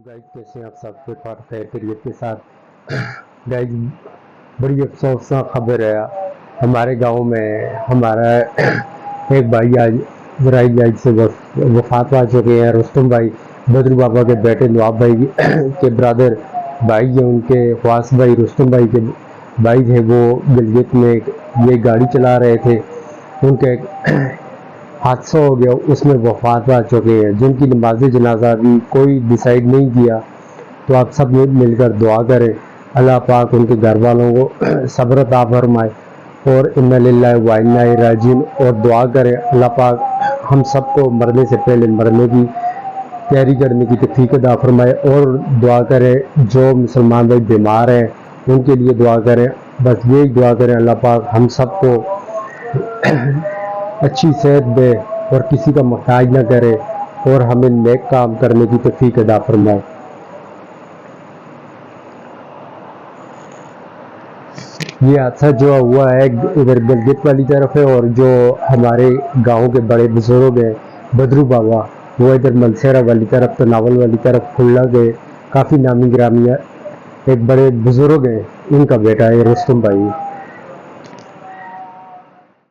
Guys कैसे हैं आप सब फिट फाट खैरियत के साथ। गाइस बड़ी अफसोसनाक खबर है हमारे गांव में हमारा एक भाई आज वराई आज से वफात पा चुके हैं। रुस्तम भाई बदरू बाबा के बेटे नवाब भाई के ब्रदर भाई हैं उनके ख्वास भाई रुस्तम भाई के भाई थे। वो गिलगित में ये गाड़ी चला रहे थे, उनके हादसा हो गया, उसमें वफात पा चुके हैं जिनकी नमाज जनाजा भी कोई डिसाइड नहीं किया। तो आप सब मिलकर दुआ करें अल्लाह पाक उनके घर वालों को सब्र अता फरमाए और इन्ना लिल्लाहि व इन्ना इलैहि राजिऊन। और दुआ करें अल्लाह पाक हम सबको मरने से पहले मरने की तैयारी करने की तौफीक अता फरमाए। और दुआ करें जो मुसलमान भाई बीमार हैं उनके लिए दुआ करें। बस यही दुआ करें अल्लाह पाक हम सबको अच्छी सेहत दे और किसी का मोहताज न करे और हमें नेक काम करने की तौफीक अता फरमाए। ये हादसा जो हुआ है इधर गिलगित वाली तरफ है और जो हमारे गांव के बड़े बुजुर्ग हैं बदरू बाबा वो इधर मलसेरा वाली तरफ तो नावल वाली तरफ खुल्ला गए। काफ़ी नामी ग्रामी एक बड़े बुजुर्ग हैं, इनका बेटा है रुस्तम भाई।